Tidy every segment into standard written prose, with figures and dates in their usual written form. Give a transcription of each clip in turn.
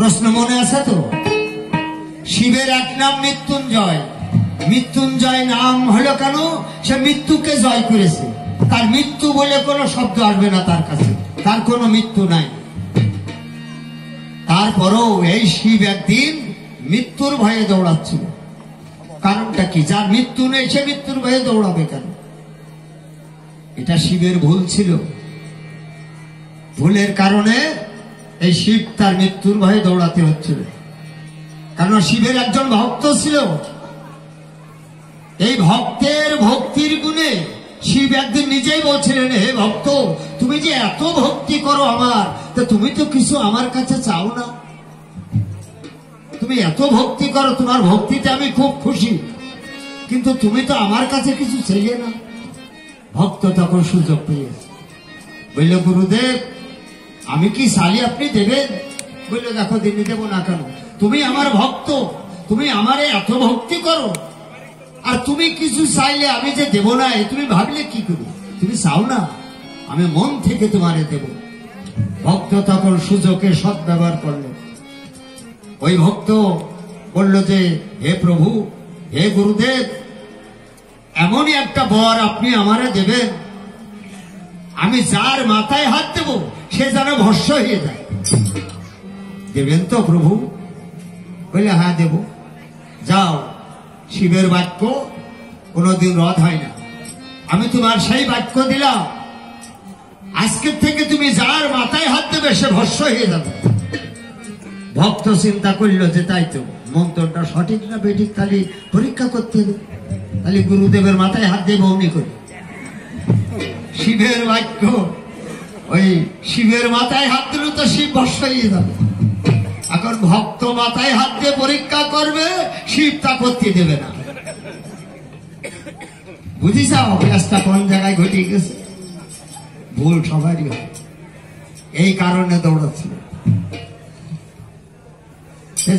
প্রশ্ন মনে আছে তো? শিবের এক নাম মৃত্যুঞ্জয়। মৃত্যুঞ্জয় নাম হলো কেন? সে মৃত্যুকে জয় করেছে। তার মৃত্যু বলে কোনো শব্দ আসবে না তার কাছে, তার কোনো মৃত্যু নাই। তারপরও এই শিব একদিন মৃত্যুর ভয়ে দৌড়াচ্ছিল। কারণটা কি? যার মৃত্যু নেই সে মৃত্যুর ভয়ে দৌড়াবে কেন? এটা শিবের ভুল ছিল। ভুলের কারণে এই শিব তার মৃত্যুর ভয়ে দৌড়াতে হচ্ছিল। কারণ শিবের একজন ভক্ত ছিল। এই ভক্তের ভক্তির গুণে শিব একদিন নিজেই বলছিলেন, হে ভক্ত, তুমি যে এত ভক্তি করো আমার, তো তুমি তো কিছু আমার কাছে চাও না। তুমি এত ভক্তি করো, তোমার ভক্তিতে আমি খুব খুশি, কিন্তু তুমি তো আমার কাছে কিছু চাইলে না। ভক্ত তখন সুযোগ পেয়েছে, বলল, গুরুদেব আমি কি চাই আপনি দেবেন? বললো, দেখো দিনে দেবো না কেন? তুমি আমার ভক্ত, তুমি আমারে এত ভক্তি করো, আর তুমি কিছু চাইলে আমি যে দেব না, তুমি ভাবলে কি করি? তুমি চাও না, আমি মন থেকে তোমারে দেব। ভক্ত তখন সুযোগের সৎ ব্যবহার করলেন। ওই ভক্ত বলল যে, হে প্রভু, হে গুরুদেব, এমনই একটা বর আপনি আমারে দেবেন, আমি যার মাথায় হাত দেব সে যেন ভস্ম হয়ে যায়। দেবেন তো প্রভু? বললে, হ্যাঁ দেব। যাও, শিবের বাক্য কোনদিন রদ হয় না। আমি তোমার সেই বাক্য দিলাম, আজকের থেকে তুমি যার মাথায় হাত দেবে সে ভস্ম হয়ে যাবে। ভক্ত চিন্তা করলো যে তাই তো, মন্ত্রটা সঠিক না বেঠিক তাহলে পরীক্ষা করতে হবে, তাহলে গুরুদেবের মাথায় হাত দেব অমনি করে। শিবের বাক্য, ওই শিবের মাথায় হাত দিল তো শিব ভস্ম হয়ে যাবে। এখন ভক্ত মাথায় হাত দিয়ে পরীক্ষা করবে, শিব তা করতে দেবে না। বুঝিস অভ্যাসটা কোন জায়গায় ঘটে গেছে? ভুল সবারই হয়, এই কারণে দৌড়াচ্ছিল।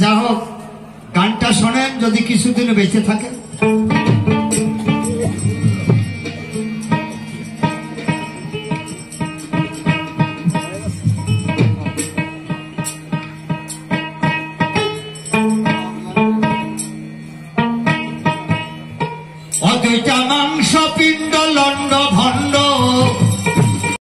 যা হোক, গানটা শোনেন, যদি কিছুদিন বেঁচে থাকে।